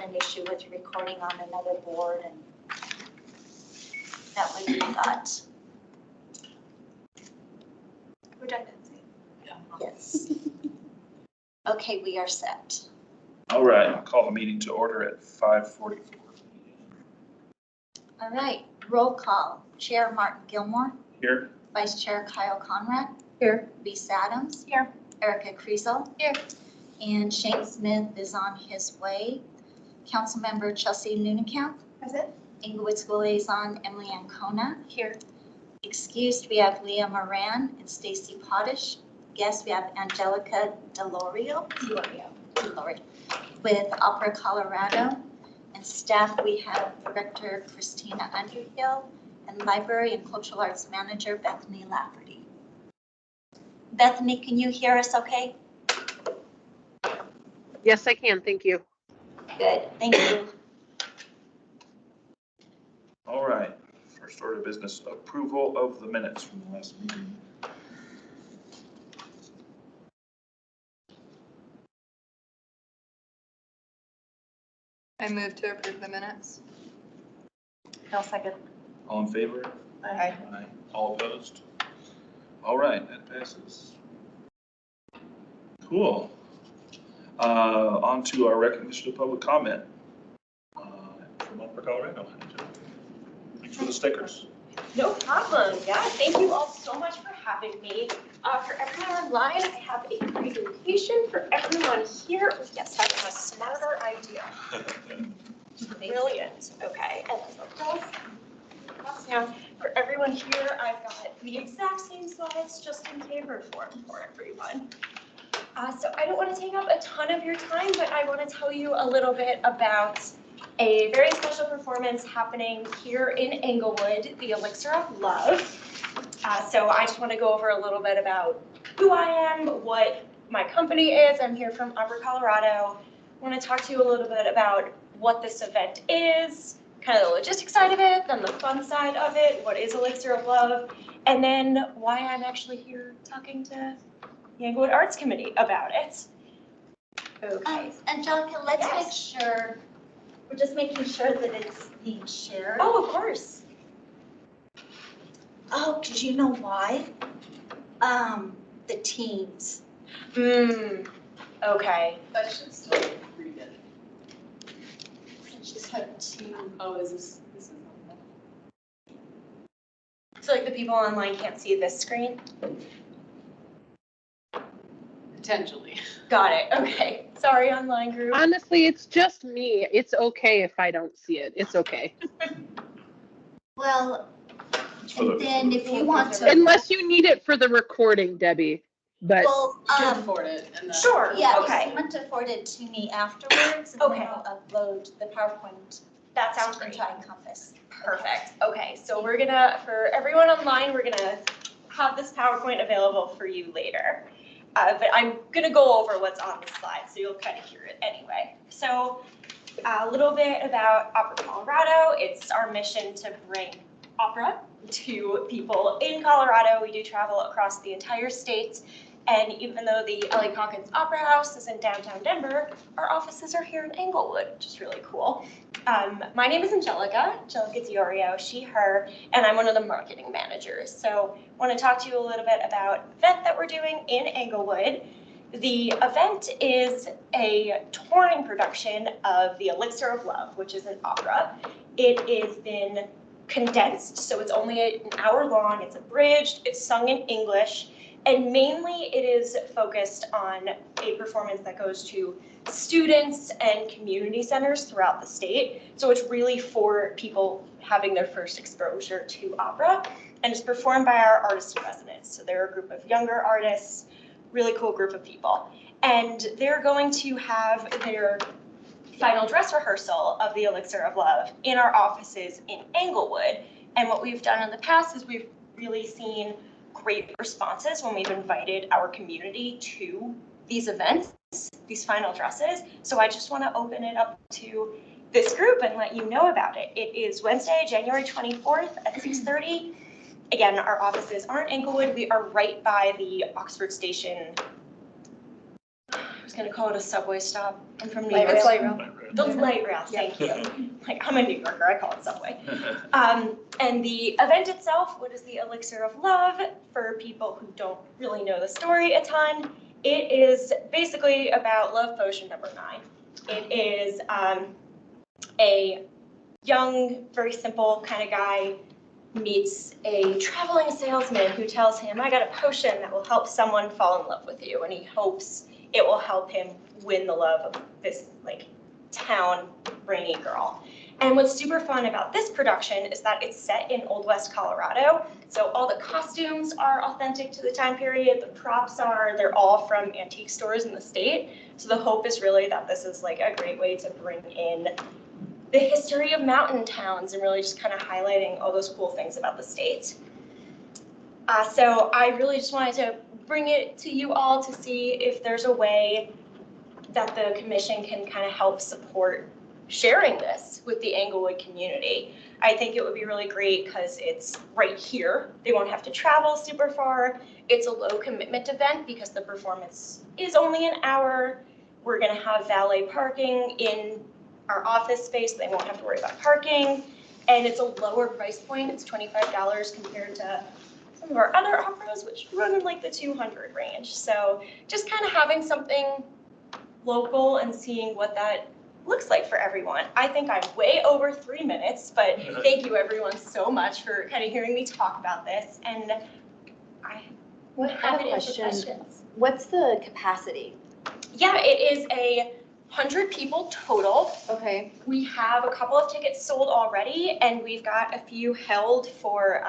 an issue with recording on another board, and that way we got redundancy. Yeah. yes. Okay, we are set. All right, I'll call the meeting to order at 5:44. All right, roll call. Chair Martin Gilmore, Here? Vice Chair Kyle Conrad, Here. Lisa Adams, Here. Erica Kriesel, Here. and Shane Smith is on his way. Councilmember Chelsea Nunekamp, Present. Inglewood School Liaison Emily Ancona. Here. Excused, we have Leah Moran and Stacy Potash. Guest, we have Angelica Dilorio. Dilorio. With Opera Colorado. And staff, we have Director Christina Underhill and Library and Cultural Arts Manager Bethany Lafferty. Bethany, can you hear us okay? Yes, I can. Thank you. Good, thank you. All right, first order of business, approval of the minutes from the last meeting. I move to approve the minutes. I'll second. All in favor? Aye. Aye. All opposed? All right, that passes. Cool. On to our recognition of public comment. From Upper Colorado. Thanks for the stickers. No problem. Yeah, thank you all so much for having me. For everyone online, I have a presentation. For everyone here, oh, yes, I have a smarter idea. Brilliant. Okay, and now for everyone here, I've got the exact same slides, just in paper form for everyone. So I don't want to take up a ton of your time, but I want to tell you a little bit about a very special performance happening here in Englewood, the Elixir of Love. So I just want to go over a little bit about who I am, what my company is. I'm here from Upper Colorado. I want to talk to you a little bit about what this event is, kind of the logistics side of it, then the fun side of it, what is Elixir of Love, and then why I'm actually here talking to the Englewood Arts Committee about it. Okay. Angelica, let's Yes. make sure, we're just making sure that it's being shared. Oh, of course. Oh, because you know why? The teams. Okay. That should still read it. I just have to. Oh, is this is So like the people online can't see this screen? potentially. Got it. Okay. Sorry, online group. Honestly, it's just me. It's okay if I don't see it. It's okay. Well, For and the- then if you want to. Unless you need it for the recording, Debbie. But Well, You can afford it. And then Sure. yeah, Okay. if you want to forward it to me afterwards, and then Okay. I'll upload the PowerPoint That sounds great. into iCompass. Perfect. Okay, so we're gonna, for everyone online, we're gonna have this PowerPoint available for you later. But I'm gonna go over what's on the slide, so you'll kind of hear it anyway. So a little bit about Opera Colorado. It's our mission to bring opera to people in Colorado. We do travel across the entire state. And even though the L.A. Calkins Opera House is in downtown Denver, our offices are here in Englewood, which is really cool. My name is Angelica Dilorio, she, her, and I'm one of the marketing managers. So I want to talk to you a little bit about an event that we're doing in Englewood. The event is a touring production of The Elixir of Love, which is an opera. It has been condensed, so it's only an hour long, it's abridged, it's sung in English. And mainly it is focused on a performance that goes to students and community centers throughout the state. So it's really for people having their first exposure to opera. And it's performed by our artists in residence. So they're a group of younger artists, really cool group of people. And they're going to have their final dress rehearsal of the Elixir of Love in our offices in Englewood. And what we've done in the past is we've really seen great responses when we've invited our community to these events, these final dresses. So I just want to open it up to this group and let you know about it. It is Wednesday, January 24th at 6:30. Again, our offices aren't in Englewood. We are right by the Oxford Station. I was gonna call it a subway stop. I'm from New Light York. rail. The light rail, thank you. Like, I'm a New Yorker, I call it subway. And the event itself, what is the Elixir of Love, for people who don't really know the story a ton, it is basically about Love Potion number 9. It is a young, very simple kind of guy meets a traveling salesman who tells him, I got a potion that will help someone fall in love with you. And he hopes it will help him win the love of this like town brainy girl. And what's super fun about this production is that it's set in Old West Colorado. So all the costumes are authentic to the time period, the props are, they're all from antique stores in the state. So the hope is really that this is like a great way to bring in the history of mountain towns and really just kind of highlighting all those cool things about the state. So I really just wanted to bring it to you all to see if there's a way that the commission can kind of help support sharing this with the Englewood community. I think it would be really great because it's right here. They won't have to travel super far. It's a low commitment event because the performance is only an hour. We're gonna have valet parking in our office space. They won't have to worry about parking. And it's a lower price point. It's $25 compared to some of our other operas, which run in like the 200 range. So just kind of having something local and seeing what that looks like for everyone. I think I'm way over 3 minutes, but thank you everyone so much for kind of hearing me talk about this. And I'm happy to answer questions. What's the capacity? Yeah, it is 100 people total. Okay. We have a couple of tickets sold already, and we've got a few held for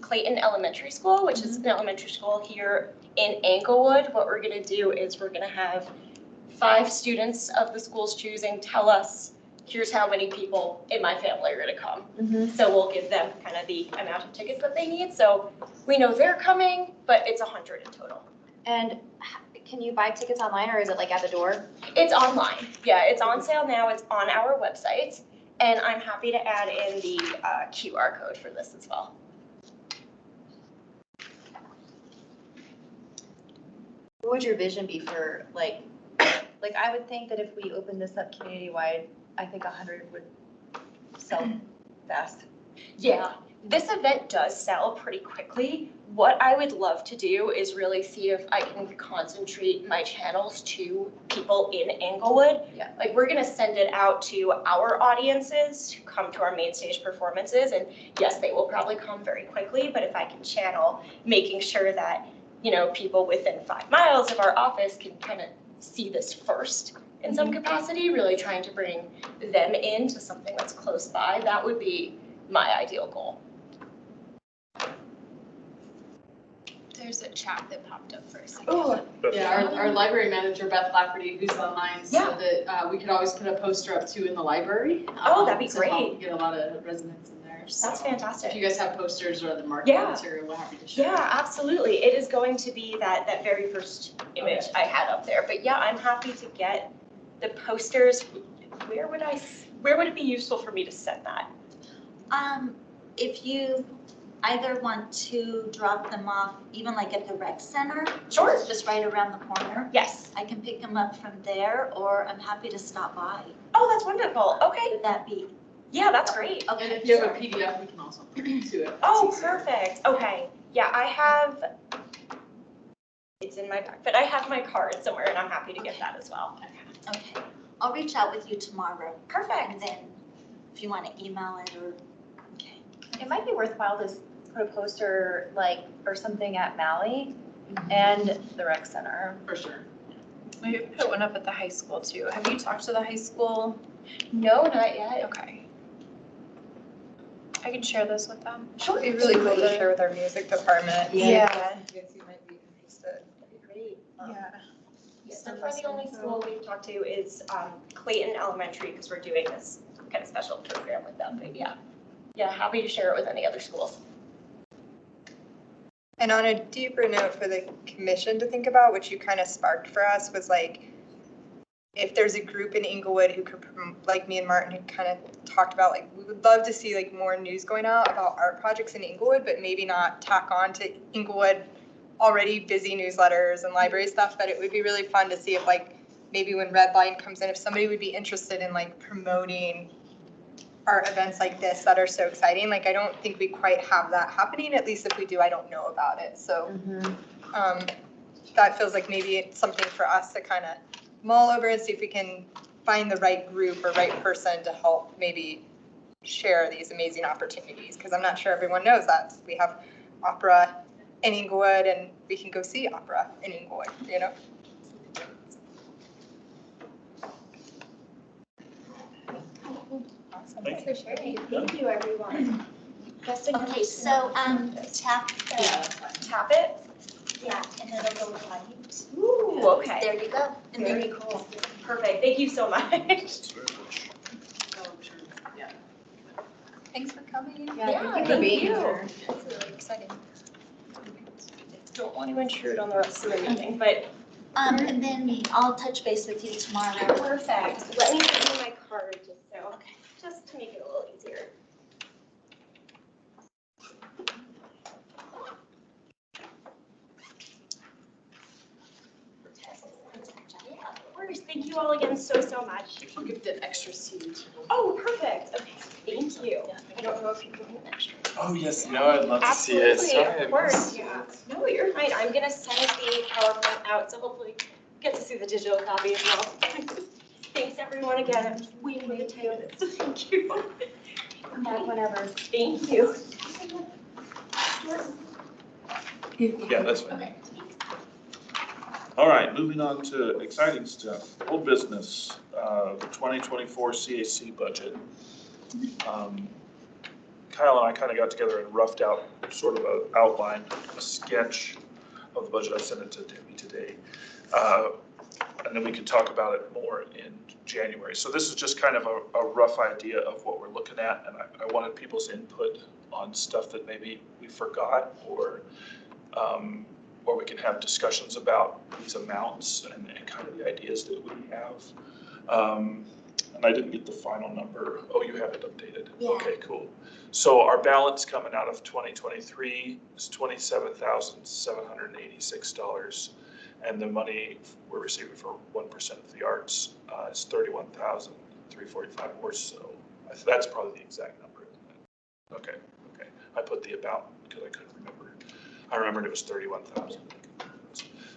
Clayton Elementary School, which is an elementary school here in Englewood. What we're gonna do is we're gonna have 5 students of the school's choosing tell us, here's how many people in my family are gonna come. So we'll give them kind of the amount of tickets that they need. So we know they're coming, but it's 100 in total. And can you buy tickets online or is it like at the door? It's online. Yeah, it's on sale now. It's on our website. And I'm happy to add in the QR code for this as well. What would your vision be for like I would think that if we opened this up community-wide, I think 100 would sell fast. Yeah, this event does sell pretty quickly. What I would love to do is really see if I can concentrate my channels to people in Englewood. Yeah. Like we're gonna send it out to our audiences to come to our main stage performances, and yes, they will probably come very quickly, but if I can channel making sure that, you know, people within 5 miles of our office can kind of see this first in some capacity, really trying to bring them into something that's close by, that would be my ideal goal. There's a chat that popped up for a second. Oh, Yeah, our library manager, Beth Lafferty, who's online, Yeah. said that we could always put a poster up too in the library. Oh, that'd be to help great. Get a lot of residents in there. So That's fantastic. If you guys have posters or the marketing Yeah. material, we're happy to share. Yeah, absolutely. It is going to be that very first image I had up there. But yeah, I'm happy to get the posters. Where would it be useful for me to send that? If you either want to drop them off, even like at the rec center. Sure. It's just right around the corner. Yes. I can pick them up from there, or I'm happy to stop by. Oh, that's wonderful. Okay. Would that be? Yeah, that's great. And Okay, if you have a sure. PDF, we can also put it to it. Oh, perfect. Okay. Yeah, I have, it's in my bag, but I have my card somewhere and I'm happy to get that as well. Okay, I'll reach out with you tomorrow, and Perfect. then if you want to email it or, okay. It might be worthwhile to put a poster like or something at Mally and the rec center. For sure. Maybe put one up at the high school too. Have you talked to the high school? No, not yet. Okay. I can share this with them. Sure. It'd be really cool to share with our music department. Yeah. Kids who might be interested. That'd be great. Yeah. So far, the only school we've talked to is Clayton Elementary, because we're doing this kind of special program with them, but yeah, happy to share it with any other schools. And on a deeper note for the commission to think about, which you kind of sparked for us, was like, if there's a group in Englewood who could, like me and Martin had kind of talked about, like, we would love to see like more news going out about art projects in Englewood, but maybe not tack on to Englewood already busy newsletters and library stuff, but it would be really fun to see if like maybe when Red Line comes in, if somebody would be interested in like promoting our events like this that are so exciting, like I don't think we quite have that happening. At least if we do, I don't know about it. So that feels like maybe it's something for us to kind of mull over and see if we can find the right group or right person to help maybe share these amazing opportunities. Because I'm not sure everyone knows that. We have opera in Inglewood and we can go see opera in Inglewood, you know? Awesome. Thank For sharing. Thank you, everyone. Okay, so, tap, Tap it. yeah, and it'll go light. Ooh, okay. There you go. And then Very cool. Perfect. Thank you so much. Thanks very much. Thanks for coming. Yeah, thank you. It's really exciting. Don't want to intrude on the rest of the meeting, but And then I'll touch base with you tomorrow. perfect. Let me give you my card just to make it a little easier. Of course, thank you all again so much. I'll give the extra seat. Oh, perfect. Okay, thank you. I don't know if you can get an extra. Oh, yes, no, I'd love to see it. Absolutely, Sorry, I of course, missed yeah. it. No, you're fine. I'm gonna send the PowerPoint out, so hopefully get to see the digital copy as well. Thanks, everyone, again. I'm way tired of this. Thank you. Come back whenever. Thank you. Yeah, that's fine. All right, moving on to exciting stuff. Old business, the 2024 CAC budget. Kyle and I kind of got together and roughed out sort of an outline, a sketch of the budget. I sent it to Debbie today. And then we could talk about it more in January. So this is just kind of a rough idea of what we're looking at. And I wanted people's input on stuff that maybe we forgot or we can have discussions about these amounts and kind of the ideas that we have. And I didn't get the final number. Oh, you have it updated. Yeah. Okay, cool. So our balance coming out of 2023 is $27,786. And the money we're receiving for 1% of the arts is $31,345 or so. That's probably the exact number, isn't it? Okay. I put the about because I couldn't remember. I remembered it was 31,000.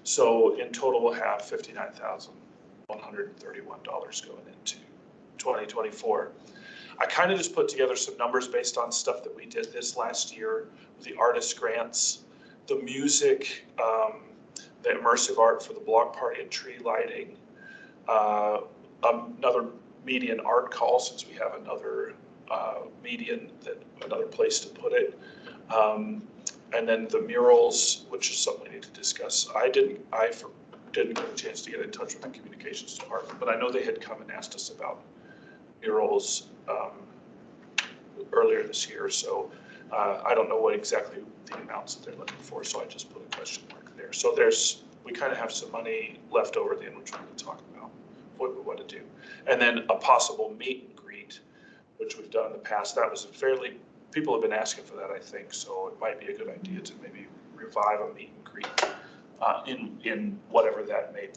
So in total, we'll have $59,131 going into 2024. I kind of just put together some numbers based on stuff that we did this last year with the artist grants, the music, the immersive art for the block party and tree lighting, another median art call since we have another another place to put it. And then the murals, which is something we need to discuss. I didn't get a chance to get in touch with the communications department, but I know they had come and asked us about murals earlier this year. So I don't know what exactly the amounts that they're looking for. So I just put a question mark there. So we kind of have some money left over then, which we can talk about what we want to do. And then a possible meet and greet, which we've done in the past. That was people have been asking for that, I think, so it might be a good idea to maybe revive a meet and greet in whatever that may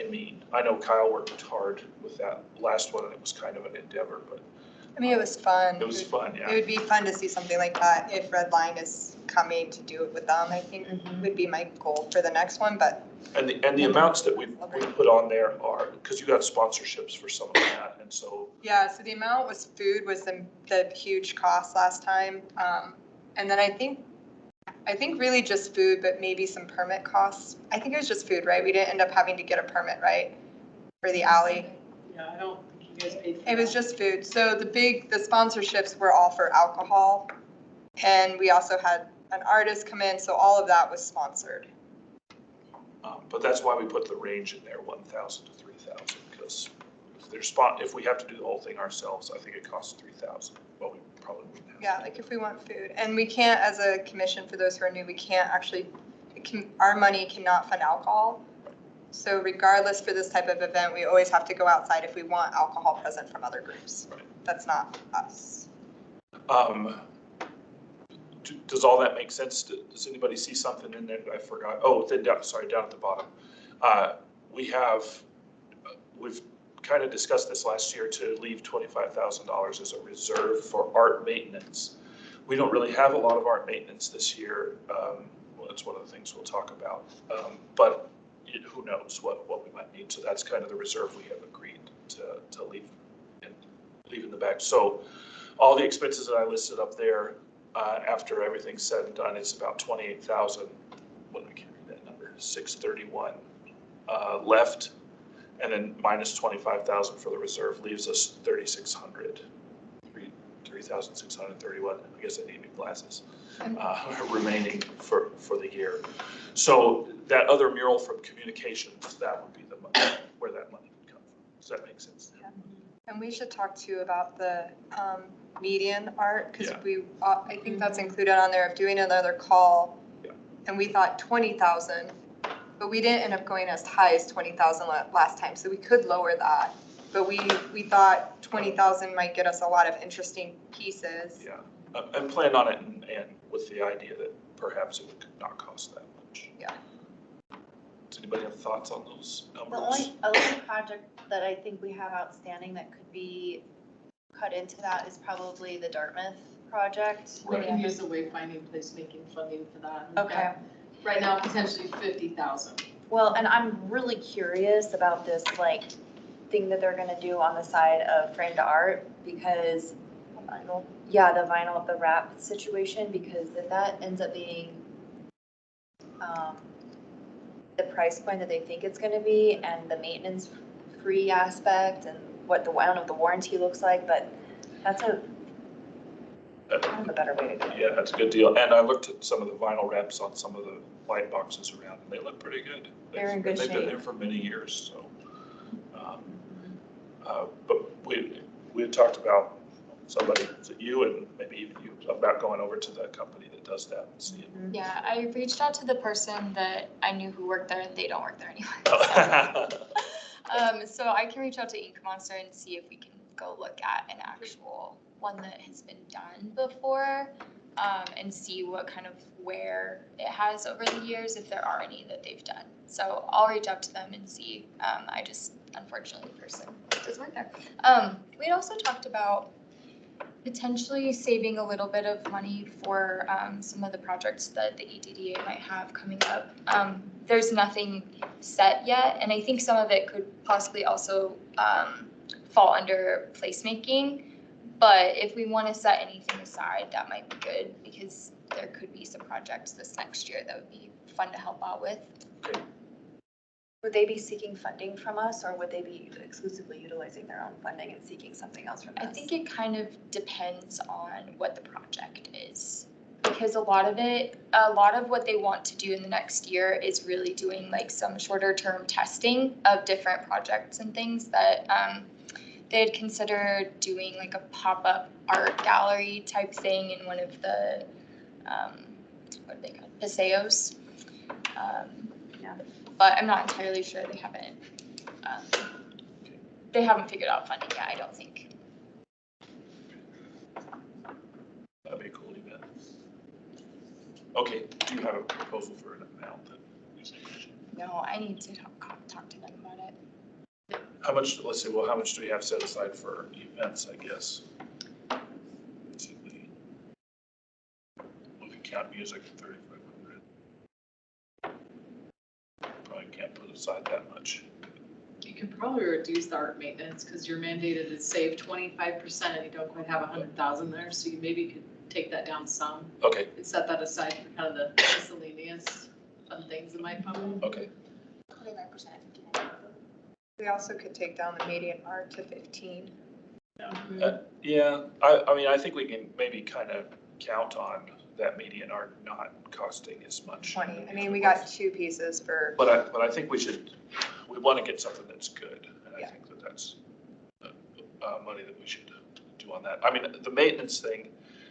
mean. I know Kyle worked hard with that last one, and it was kind of an endeavor, but I mean, it was fun. it was fun, yeah. It would be fun to see something like that if Red Line is coming to do it with them, I think would be my goal for the next one, but. And the amounts that we put on there are, because you got sponsorships for some of that, and so. Yeah, so the amount was food was the huge cost last time. And then I think really just food, but maybe some permit costs. I think it was just food, right? We didn't end up having to get a permit, right? For the alley. Yeah, I don't think you guys paid for that. It was just food. So the sponsorships were all for alcohol. And we also had an artist come in, so all of that was sponsored. But that's why we put the range in there, 1,000 to 3,000, because if we have to do the whole thing ourselves, I think it costs 3,000. Well, we probably wouldn't have. Yeah, like if we want food. And we can't, as a commission, for those who are new, we can't actually, our money cannot fund alcohol. So regardless for this type of event, we always have to go outside if we want alcohol present from other groups. Right. That's not us. Does all that make sense? Does anybody see something in there that I forgot? Oh, then down at the bottom. We have we've kind of discussed this last year to leave $25,000 as a reserve for art maintenance. We don't really have a lot of art maintenance this year. Well, that's one of the things we'll talk about. But who knows what we might need. So that's kind of the reserve we have agreed to leave in the back. So all the expenses that I listed up there, after everything's said and done, it's about 28,000. What did I carry that number? 631 left, and then minus 25,000 for the reserve leaves us 3,600. 3,631. I guess I need new glasses. Remaining for the year. So that other mural from communications, that would be the money, where that money would come from. Does that make sense? Yeah. And we should talk too about the median art, because Yeah. I think that's included on there of doing another call. Yeah. And we thought 20,000, but we didn't end up going as high as 20,000 last time, so we could lower that. But we thought 20,000 might get us a lot of interesting pieces. Yeah, and plan on it and with the idea that perhaps it would not cost that much. Yeah. Does anybody have thoughts on those numbers? The only project that I think we have outstanding that could be cut into that is probably the Dartmouth project. We Right. can use the wayfinding placemaking funding for that. We've Okay. got right now, potentially 50,000. Well, and I'm really curious about this, like, thing that they're gonna do on the side of framed art, because, yeah, the vinyl, the wrap situation, because if that ends up being the price point that they think it's gonna be, and the maintenance-free aspect, and what the, I don't know what the warranty looks like, but that's kind of a better way to go. Yeah, that's a good deal. And I looked at some of the vinyl wraps on some of the light boxes around, and they look pretty good. They're in good They've been shape. there for many years, so. But we had talked about somebody, was it you and maybe even you, about going over to the company that does that and see it. Yeah, I reached out to the person that I knew who worked there, and they don't work there anymore. So I can reach out to Ink Monster and see if we can go look at an actual one that has been done before, and see what kind of wear it has over the years, if there are any that they've done. So I'll reach out to them and see. I just, unfortunately, the person doesn't work there. We had also talked about potentially saving a little bit of money for some of the projects that the EDDA might have coming up. There's nothing set yet, and I think some of it could possibly also fall under placemaking. But if we want to set anything aside, that might be good, because there could be some projects this next year that would be fun to help out with. Would they be seeking funding from us, or would they be exclusively utilizing their own funding and seeking something else from us? I think it kind of depends on what the project is, because a lot of what they want to do in the next year is really doing like some shorter term testing of different projects and things that they had considered doing, like a pop-up art gallery type thing in one of the, what are they called, paseos. Yeah. But I'm not entirely sure. They haven't figured out funding yet, I don't think. That'd be a cool event. Okay, do you have a proposal for an amount that you think we should? No, I need to talk to them about it. How much, let's see, well, how much do we have set aside for events, I guess? We can count music at 3,500. Probably can't put aside that much. You could probably reduce the art maintenance, because you're mandated to save 25% and you don't quite have 100,000 there, so you maybe could take that down some. Okay, And set that aside for kind of the miscellaneous fun things that might come. okay. 29%. We also could take down the median art to 15. Yeah, I mean, I think we can maybe kind of count on that median art not costing as much. 20. I mean, we got 2 pieces for. But I think we want to get something that's good, and I Yeah. think that's money that we should do on that. I mean, the maintenance thing,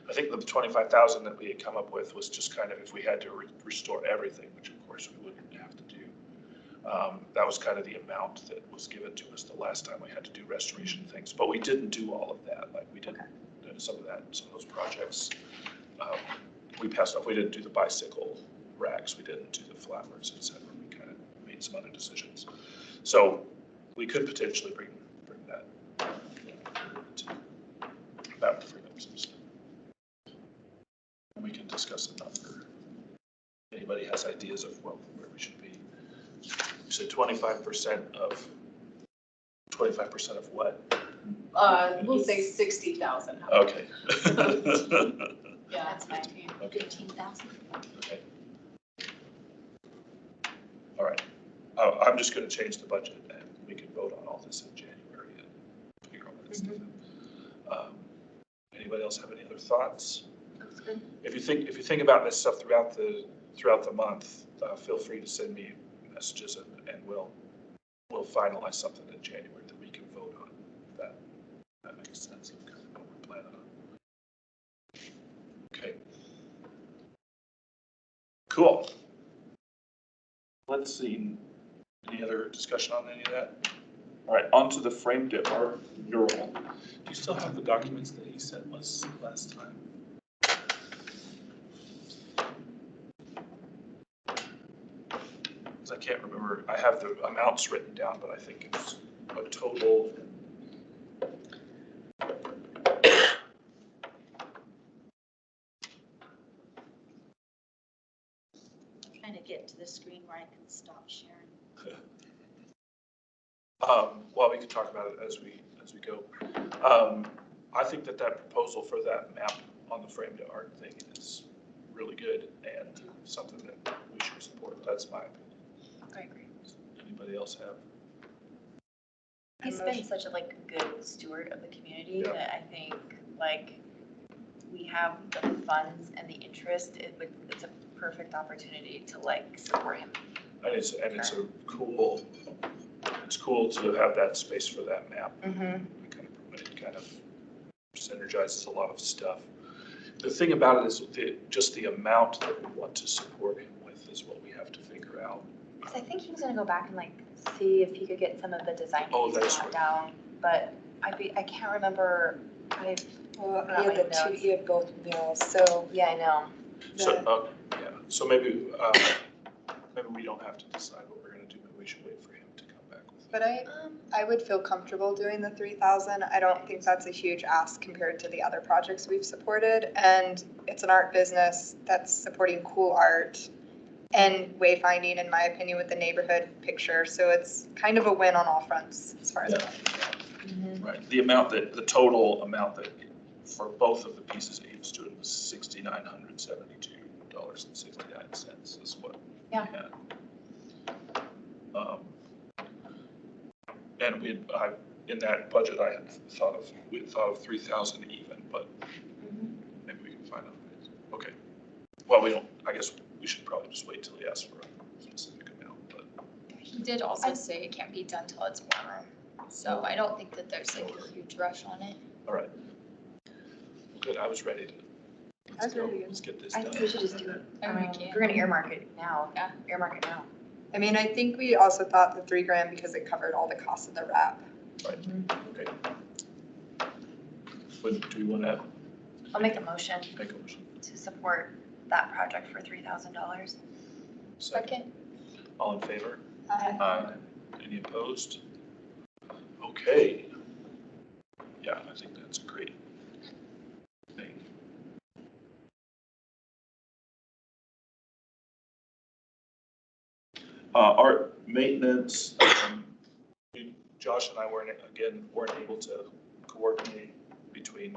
I think the 25,000 that we had come up with was just kind of if we had to restore everything, which of course we wouldn't have to do. That was kind of the amount that was given to us the last time we had to do restoration things, but we didn't do all of that. Like we did some of those projects. We passed off. We didn't do the bicycle racks. We didn't do the flappers, et cetera. We kind of made some other decisions. So we could potentially bring that about the freedom system. And we can discuss a number. Anybody has ideas of where we should be? You said 25% of what? We'll say 60,000. Okay. Yeah, That's fine. 15. Okay. 15,000. Okay. All right. I'm just going to change the budget, and we can vote on all this in January and figure out what it's doing. Anybody else have any other thoughts? Looks good. If you think about this stuff throughout the month, feel free to send me messages, and we'll finalize something in January that we can vote on. If that makes sense of kind of what we're planning on. Okay. Cool. Let's see. Any other discussion on any of that? All right, on to the framed art mural. Do you still have the documents that he sent us last time? Because I can't remember. I have the amounts written down, but I think it's a total. Trying to get to the screen where I can stop sharing. Well, we can talk about it as we go. I think that proposal for that map on the framed art thing is really good and something that we should support. That's my opinion. I agree. Anybody else have? He's been such a good steward of the community Yeah. that I think we have the funds and the interest. It's a perfect opportunity to support him. And it's cool to have that space for that map. It kind of synergizes a lot of stuff. The thing about it is just the amount that we want to support him with is what we have to figure out. Because I think he was gonna go back and see if he could get some of the design that's knocked right. down, but I can't remember. Well, Not my notes. he had both murals, so. Yeah, I know. So, yeah, so maybe we don't have to decide what we're gonna do, maybe we should wait for him to come back with it. But I would feel comfortable doing the 3,000. I don't think that's a huge ask compared to the other projects we've supported. And it's an art business that's supporting cool art and wayfinding, in my opinion, with the neighborhood picture. So it's kind of a win on all fronts as far as I'm concerned. Right, the total amount that for both of the pieces that he was doing was $6,972.69 is what we Yeah. had. And in that budget, we had thought of 3,000 even, but maybe we can find out. Okay. Well, I guess we should probably just wait till he asks for a specific amount, but. He did also say it can't be done till it's warmer, so I don't think that there's a huge rush on it. All right. Good, I was ready to. I was ready to go. Let's get this I done. think we should just do it. We can. We're gonna earmark it now. Yeah. Earmark it now. I mean, I think we also thought the $3,000 because it covered all the costs of the wrap. Right, okay. Do we want to I'll make a motion make a motion? to support that project for $3,000. Second. All in favor? Aye. Any opposed? Okay. Yeah, I think that's a great thing. Art maintenance, Josh and I weren't able to coordinate between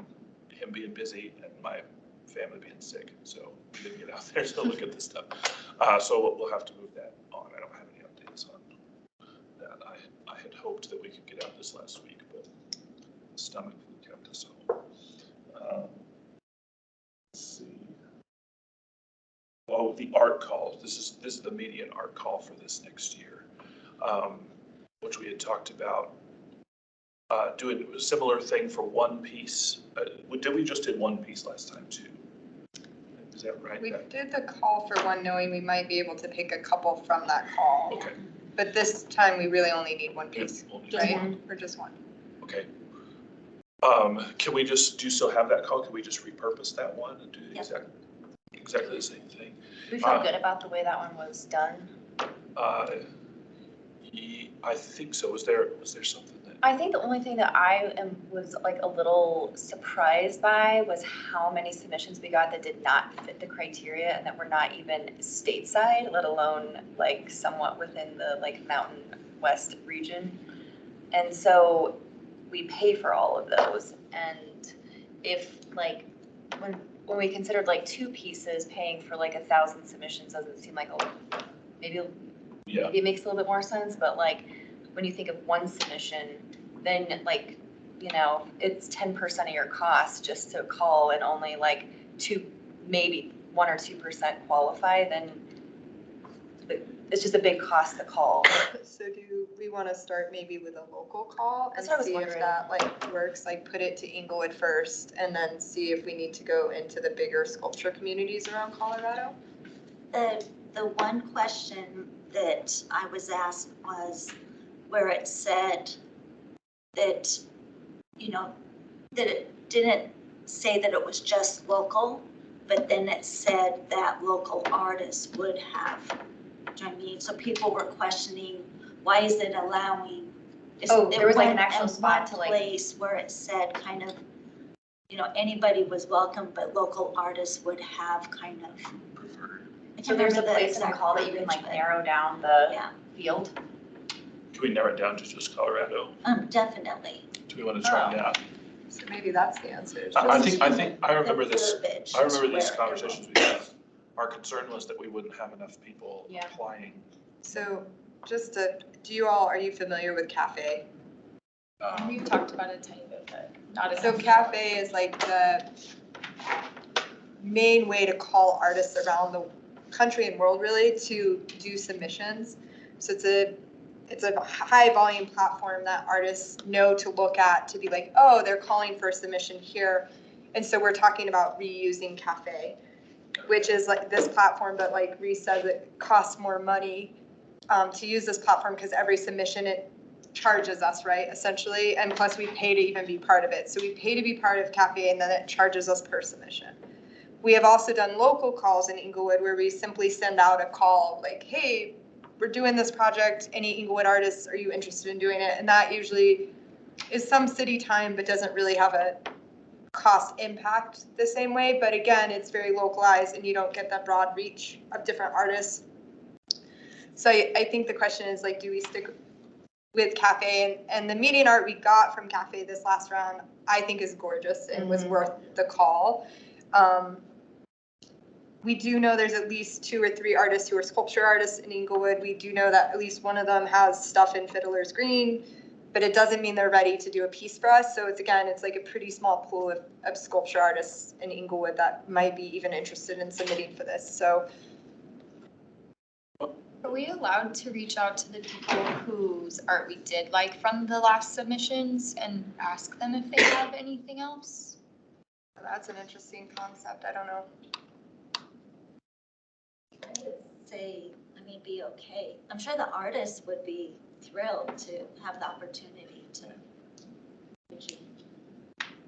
him being busy and my family being sick, so we didn't get out there to look at this stuff. So we'll have to move that on. I don't have any updates on that. I had hoped that we could get out this last week, but the stomach kept us home. Let's see. Oh, the art call. This is the median art call for this next year, which we had talked about doing a similar thing for one piece. Did we just did one piece last time too? Is that right? We did the call for one, knowing we might be able to pick a couple from that call. Okay. But this time, we really only need one piece, Yeah, right? Or just one? okay. Can we do you still have that call? Can we just repurpose that one and do Yep. exactly the same thing? We feel good about the way that one was done. I think so. Was there something that? I think the only thing that was like a little surprised by was how many submissions we got that did not fit the criteria and that were not even stateside, let alone like somewhat within the like Mountain West region. And so we pay for all of those. And if like, when we considered like two pieces, paying for like 1,000 submissions doesn't seem like maybe it makes a little bit more sense, but like when you think of one submission, then like, you know, it's 10% of your cost just to call and only like maybe 1 or 2% qualify, then it's just a big cost to call. So do we want to start maybe with a local call and That's what I was see if wondering. that like works, like put it to Inglewood first and then see if we need to go into the bigger sculpture communities around Colorado? The one question that I was asked was where it said that, you know, that it didn't say that it was just local, but then it said that local artists would have, do you know what I mean? So people were questioning, why is it allowing? There was like an went actual in spot one to like. place where it said kind of, you know, anybody was welcome, but local artists would have kind of. So there's a place in the call that you can like narrow down the field? Can we narrow it down to just Colorado? Definitely. Do we want to try that? So maybe that's the answer. I think, I remember The this, verbiage I remember is these where it conversations we had. Our concern was that we wouldn't have enough people Yeah. applying. So just are you familiar with CAFE? We've talked about it a tiny bit, but not as. So CAFE is like the main way to call artists around the country and world really to do submissions. So it's a high volume platform that artists know to look at to be like, oh, they're calling for a submission here. And so we're talking about reusing CAFE, which is like this platform, but like Reese says, it costs more money to use this platform because every submission it charges us, right, essentially, and plus we pay to even be part of it. So we pay to be part of CAFE and then it charges us per submission. We have also done local calls in Inglewood where we simply send out a call like, hey, we're doing this project, any Inglewood artists, are you interested in doing it? And that usually is some city time, but doesn't really have a cost impact the same way. But again, it's very localized and you don't get that broad reach of different artists. So I think the question is like, do we stick with CAFE? And the median art we got from CAFE this last round, I think is gorgeous and was worth the call. We do know there's at least 2 or 3 artists who are sculpture artists in Inglewood. We do know that at least one of them has stuff in Fiddler's Green, but it doesn't mean they're ready to do a piece for us. So it's like a pretty small pool of sculpture artists in Inglewood that might be even interested in submitting for this. So. Are we allowed to reach out to the people whose art we did like from the last submissions and ask them if they have anything else? That's an interesting concept. I don't know. I would say, be okay. I'm sure the artists would be thrilled to have the opportunity to.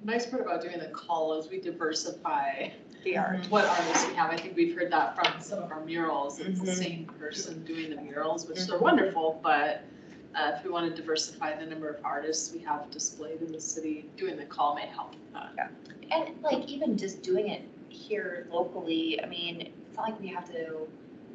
Nice part about doing the call is we diversify The art. what artists we have. I think we've heard that from some of our murals. It's the same person doing the murals, which are wonderful, but if we want to diversify the number of artists we have displayed in the city, doing the call may help with that. Yeah. And like even just doing it here locally, I mean, it's not like we have to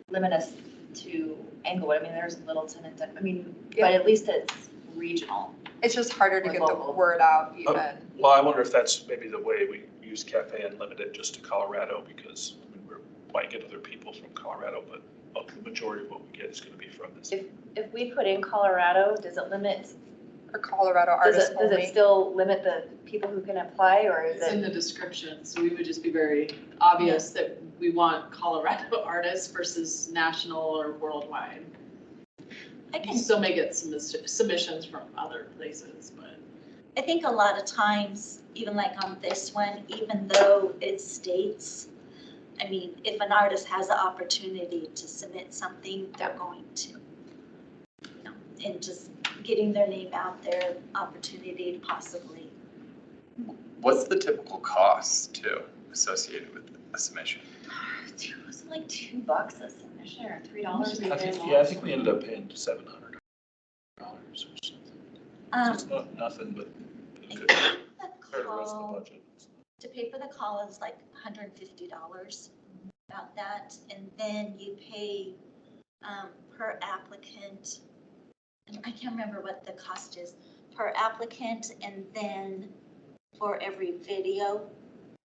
limit us to Englewood. I mean, there's Littleton and but at least it's regional. It's just harder to Or get local. the word out even. Well, I wonder if that's maybe the way we use CAFE and limit it just to Colorado, because we might get other people from Colorado, but the majority of what we get is going to be from this. If we put in Colorado, does it limit? For Colorado artists Does it still limit the people who can apply, or is It's in it? the description, so we would just be very obvious that we want Colorado artists versus national or worldwide. You still may get some submissions from other places, but. I think a lot of times, even like on this one, even though it states, if an artist has the opportunity to submit something, they're going to. And just getting their name out there, opportunity to possibly. What's the typical cost too associated with a submission? It was like $2 a submission or $3 even. I think we ended up paying $700. It's not nothing, but it could clear the rest of the budget. To pay for the call is like $150, about that, and then you pay per applicant. And I can't remember what the cost is per applicant, and then for every video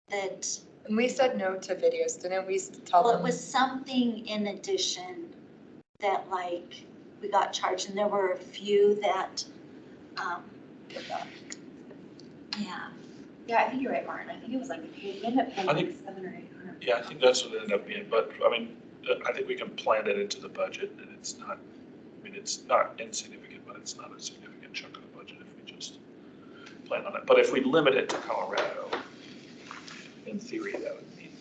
that, And we said no to videos, didn't we tell well, them? it was something in addition that like we got charged, and there were a few that, yeah. Yeah, I think you're right, Martin. I think it was like, we ended up paying I like think- 700 or 800. Yeah, I think that's what it ended up being, but I mean, I think we can plan it into the budget, and it's not, I mean, it's not insignificant, but it's not a significant chunk of the budget if we just plan on it. But if we limit it to Colorado, in theory, that would mean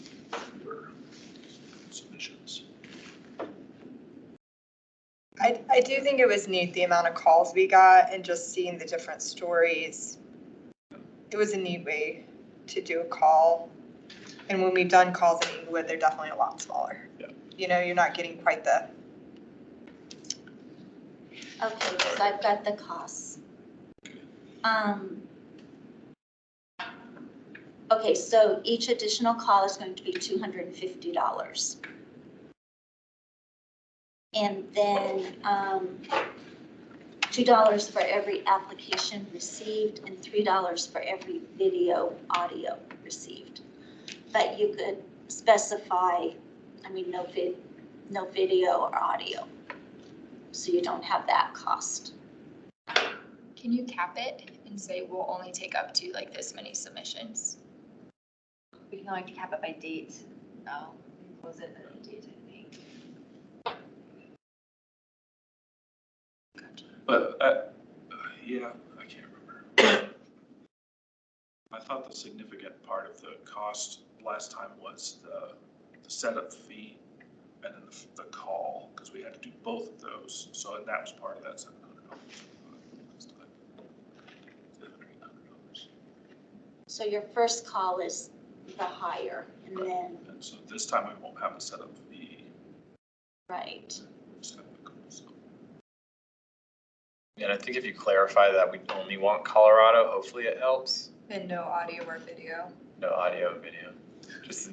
fewer submissions. I do think it was neat, the amount of calls we got and just seeing the different stories. It was a neat way to do a call. And when we've done calls in Inglewood, they're definitely a lot smaller. Yeah. You know, you're not getting quite the, Okay, so I've got the costs. Okay, so each additional call is going to be $250. And then $2 for every application received and $3 for every audio received. But you could specify, I mean, no video or audio, so you don't have that cost. Can you cap it and say we'll only take up to like this many submissions? We can only cap it by date. No, was it a date, I think? But, yeah, I can't remember. I thought the significant part of the cost last time was the setup fee and then the call, because we had to do both of those. So that was part of that $700. So your first call is the higher, and then, And so this time we won't have a setup fee. right. Just have the call, so. And I think if you clarify that we only want Colorado, hopefully it helps. and no audio or video. No audio, video. Just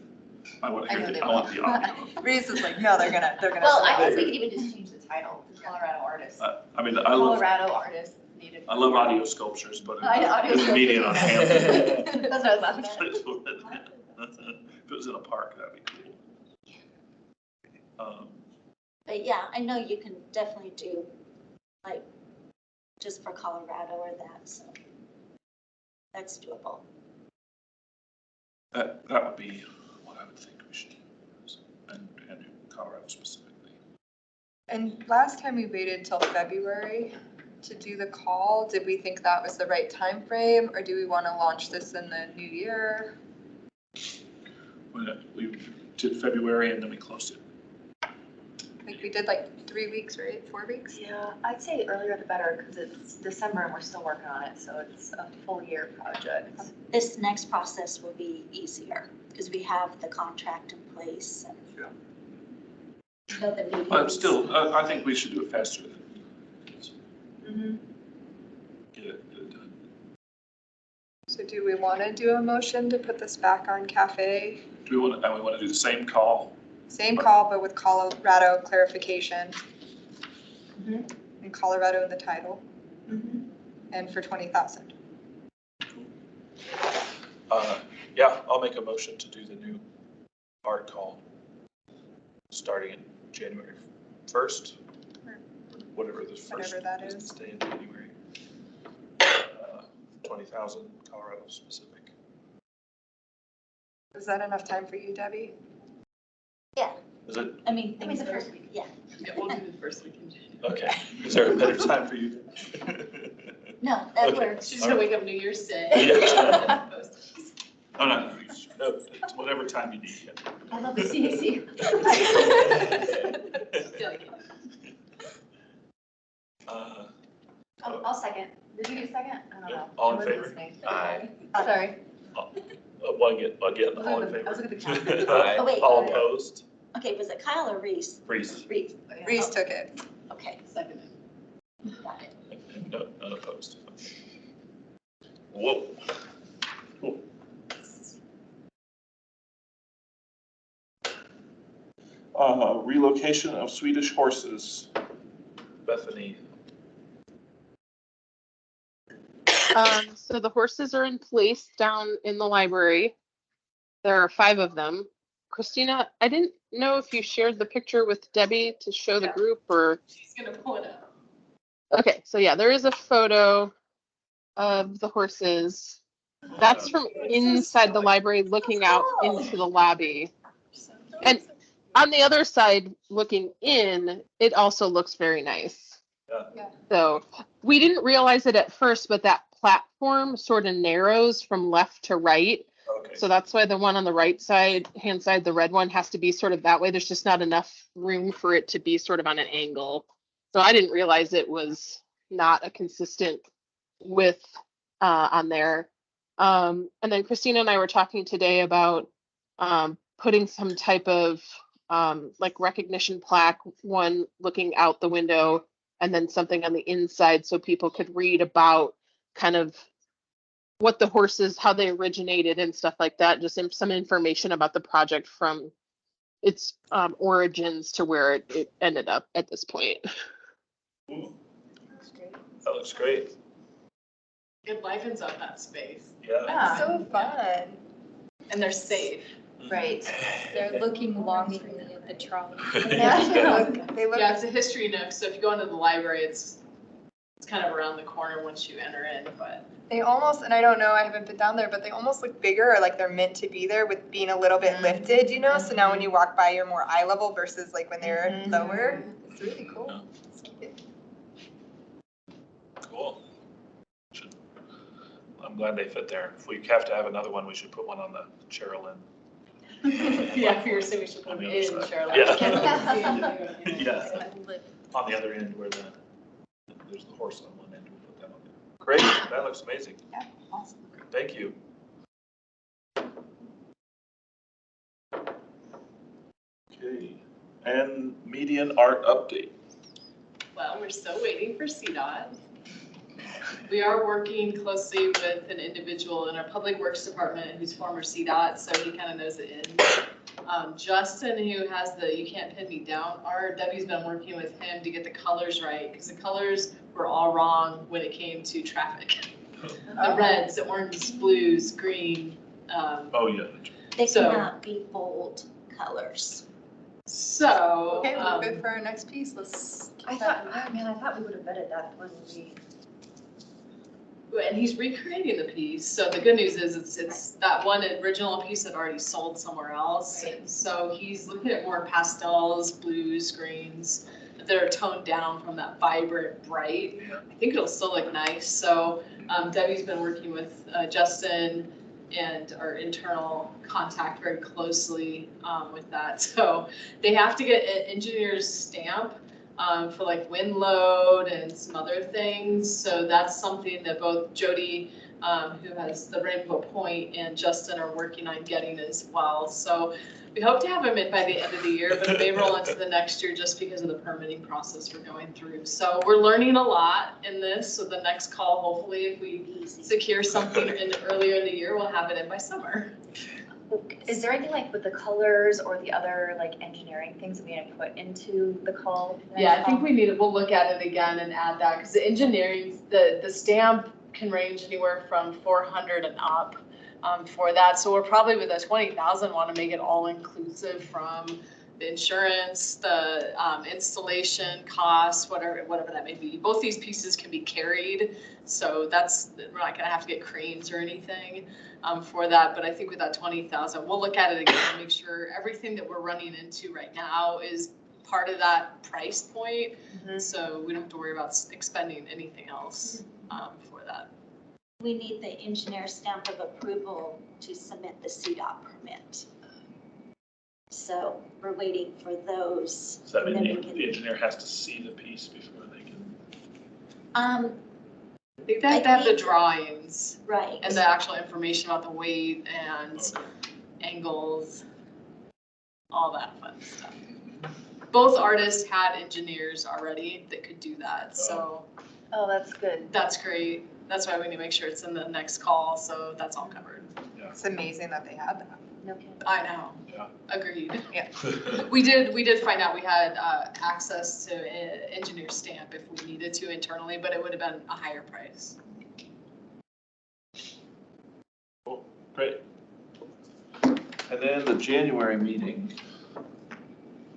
I want I to know hear they I want the audio. Reese is like, no, they're gonna. Well, I think we could even just change the title to Colorado artists. I mean, I love Artists needed. I love audio sculptures, but Audio in the median on campus. That's what I was laughing at. If it was in a park, that'd be cool. But yeah, I know you can definitely do, like, just for Colorado or that, so that's doable. That would be what I would think we should do, and Colorado specifically. And last time we waited till February to do the call. Did we think that was the right time frame, or do we want to launch this in the new year? We did February and then we closed it. Like we did like 3 weeks, right? 4 weeks? Yeah, I'd say earlier the better because it's December and we're still working on it, so it's a full year project. This next process will be easier because we have the contract in place and Yeah. know the meetings. But still, I think we should do it faster than Mm-hmm. get it done. So do we want to do a motion to put this back on cafe? Do we want to do the same call? Same call, but with Colorado clarification. Mhm. And Colorado in the title, Mm-hmm. and for 20,000. Yeah, I'll make a motion to do the new art call starting in January 1st, whatever the first Whatever that business is. day in January. 20,000 Colorado specific. Is that enough time for you, Debbie? Is it? I mean, I mean, the first week. Yeah, Yeah, we'll do the first week in January. Okay. Is there a better time for you? no, that Okay. works. She's gonna wake up New Year's Day. Yeah. Oh, no, it's whatever time you need. Yeah. I love the CAC. I'll second. Did you get a second? I don't know. All in I wasn't favor? listening. Aye. Sorry. Again, all in I was favor? looking at the Aye. Oh, wait. All opposed? Okay, was it Kyle or Reese? Freeze. Reese. Reese took it. Okay, Second. got it. No, none opposed. Whoa. Cool. Relocation of Swedish horses. Bethany. So the horses are in place down in the library. There are 5 of them. Christina, I didn't know if you shared the picture with Debbie to show the group or. She's gonna pull it up. Okay, so yeah, there is a photo of the horses. That's from inside the library looking out into the lobby. And on the other side, looking in, it also looks very nice. Yeah. So we didn't realize it at first, but that platform sort of narrows from left to right. Okay. So that's why the one on the right side, hand side, the red one has to be sort of that way. There's just not enough room for it to be sort of on an angle. So I didn't realize it was not a consistent width on there. And then Christina and I were talking today about putting some type of like recognition plaque, one looking out the window and then something on the inside so people could read about kind of what the horses, how they originated and stuff like that. Just some information about the project from its origins to where it ended up at this point. Ooh, that looks great. It livens up that space. Yeah. So fun. And they're safe. Right. They're looking longingly at the trolley. Yeah, they look. Yeah, it's a history nook, so if you go into the library, it's kind of around the corner once you enter in, but. They almost, and I don't know, I haven't been down there, but they almost look bigger or like they're meant to be there with being a little bit lifted, you know? So now when you walk by, you're more eye level versus like when they're lower. It's really cool. Yeah. It's cute. Cool. I'm glad they fit there. If we have to have another one, we should put one on the Cheryl Yeah, if you're saying we should put On them the in, other side. Charlotte. Yeah. Yeah. On the other end where there's the horse on one end, we'll put that on there. Great, that looks amazing. Yeah, awesome. Thank you. Okay, and median art update. Well, we're still waiting for CDOT. We are working closely with an individual in our public works department who's former CDOT, so he kind of knows the ins. Justin, who has the You Can't Pin Me Down art, Debbie's been working with him to get the colors right, because the colors were all wrong when it came to traffic. The reds, the oranges, blues, green. Oh, yeah. They So- cannot be bold colors. So. Okay, well, good for our next piece. Let's. I thought we would have vetted that when we. And he's recreating the piece, so the good news is it's that one original piece that already sold somewhere else. Right. So he's looking at more pastels, blues, greens, that are toned down from that vibrant, bright. I think it'll still look nice. So Debbie's been working with Justin and our internal contact very closely with that. So they have to get an engineer's stamp for like wind load and some other things. So that's something that both Jody, who has the Rainbow Point, and Justin are working on getting as well. So we hope to have them in by the end of the year, but it may roll into the next year just because of the permitting process we're going through. So we're learning a lot in this. So the next call, hopefully, if we secure something earlier in the year, we'll have it in by summer. Is there anything like with the colors or the other like engineering things that we need to put into the call? Yeah, I think we'll look at it again and add that, because the engineering, the stamp can range anywhere from 400 and up for that. So we're probably with a 20,000 want to make it all inclusive from the insurance, the installation costs, whatever that may be. Both these pieces can be carried, so we're not gonna have to get cranes or anything for that. But I think with that 20,000, we'll look at it again and make sure everything that we're running into right now is part of that price point. So we don't have to worry about expending anything else for that. We need the engineer stamp of approval to submit the CDOT permit. So we're waiting for those. Does that and then mean we the can- engineer has to see the piece before they can? I think they have to have the drawings Right. and the actual information about the weight and angles, all that fun stuff. Both artists had engineers already that could do that, so Oh, that's good. That's great. That's why we need to make sure it's in the next call, so that's all covered. It's amazing that they have that. No kidding. I know. Yeah. Agreed. Yeah. We did find out we had access to engineer stamp if we needed to internally, but it would have been a higher price. Cool, great. And then the January meeting,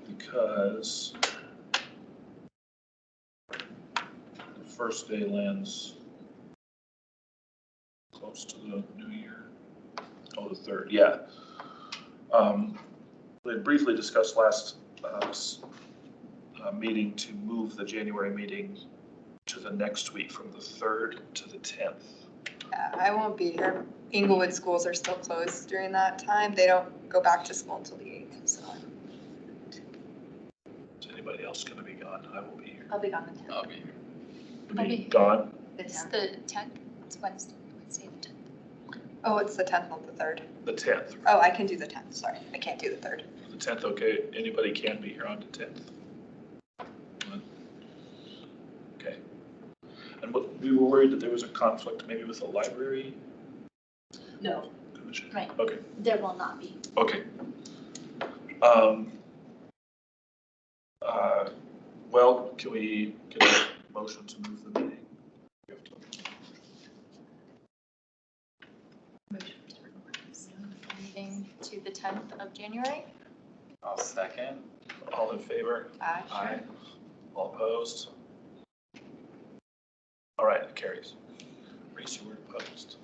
because the first day lands close to the new year. Oh, the 3rd, yeah. We had briefly discussed last meeting to move the January meeting to the next week from the 3rd to the 10th. Yeah, I won't be here. Inglewood schools are still closed during that time. They don't go back to school until the 8th, so. Is anybody else gonna be gone? I will be here. I'll be gone the 10th. I'll be here. You'll I'll be be here. gone? It's the 10th, it's Wednesday the 10th. Oh, it's the 10th, not the 3rd. The 10th. Oh, I can do the 10th, sorry. I can't do the 3rd. The 10th, okay. Anybody can be here on the 10th? Okay. And what, we were worried that there was a conflict maybe with the library No. commission? Right. Okay, There will not be. okay. Well, can we get a motion to move the meeting? We have to- Meeting to the 10th of January. I'll second. All in favor? Aye. All opposed? All right, it carries. Reese, you were opposed.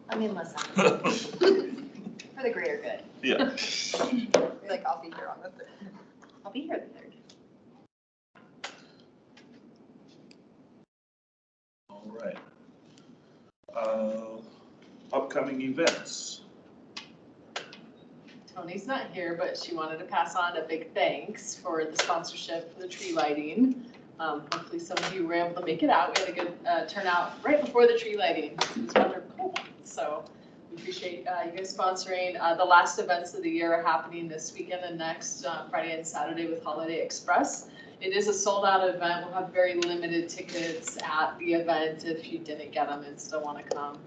I mean, listen, for the greater good. Yeah. Like, I'll be here on the 3rd. I'll be here the 3rd. All right. Upcoming events. Tony's not here, but she wanted to pass on a big thanks for the sponsorship for the tree lighting. Hopefully some of you were able to make it out. We had a good turnout right before the tree lighting. It was wonderful. So we appreciate you guys sponsoring. The last events of the year are happening this weekend and next, Friday and Saturday with Holiday Express. It is a sold out event. We'll have very limited tickets at the event if you didn't get them and still want to come.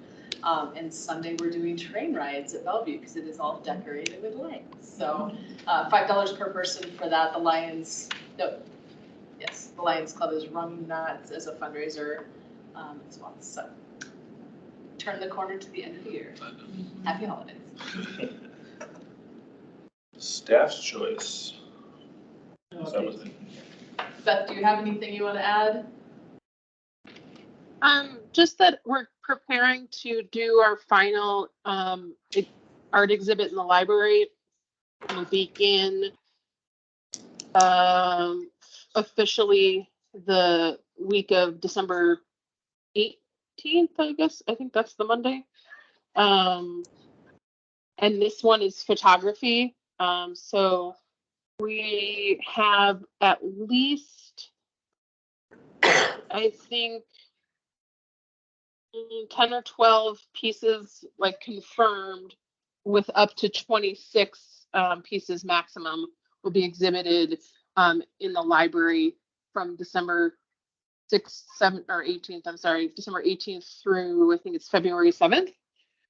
And Sunday we're doing train rides at Bellevue because it is all decorated with lights. So $5 per person for that. The Lions Club is running that as a fundraiser as well. So turn the corner to the end of the year. Happy holidays. Staff's choice. Is that what they- Beth, do you have anything you want to add? Just that we're preparing to do our final art exhibit in the library. We'll begin officially the week of December 18th, I guess. I think that's the Monday. And this one is photography. So we have at least, I think, 10 or 12 pieces like confirmed, with up to 26 pieces maximum will be exhibited in the library from December 6th, 7th, or 18th. I'm sorry, December 18th through I think it's February 7th.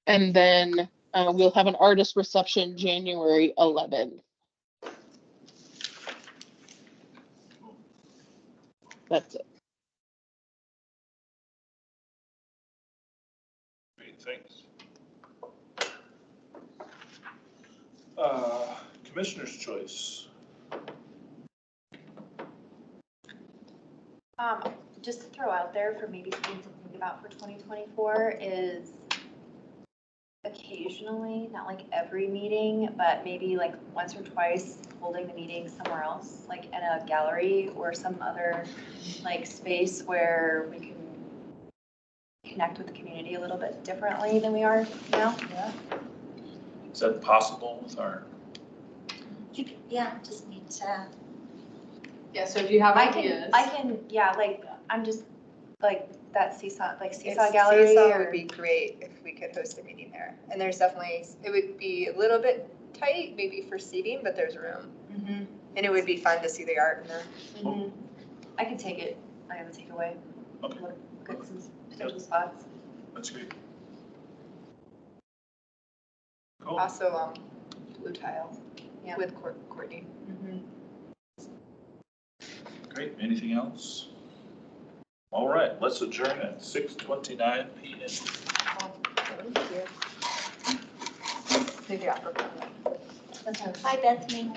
And then we'll have an artist reception January 11th. That's it. Great, thanks. Commissioner's choice. Just to throw out there for maybe something to think about for 2024 is occasionally, not like every meeting, but maybe like once or twice holding the meeting somewhere else, like in a gallery or some other like space where we can connect with the community a little bit differently than we are now. Yeah. Is that possible with our? Yeah, just need to. Yeah, so if you have ideas. I can, yeah, like, I'm just, like, that Seesaw It's- Gallery Seesaw or. would be great if we could host a meeting there. And there's definitely, it would be a little bit tight, maybe for seating, but there's room. Mhm, And it would be fun to see the art in there. mhm. I could take it, I have a takeaway. Okay. look at some potential spots. That's great. Cool. Also, blue tile Yeah. with Courtney. Great. Anything else? All right, let's adjourn at 6:29 PM. Maybe after. Hi, Bethany.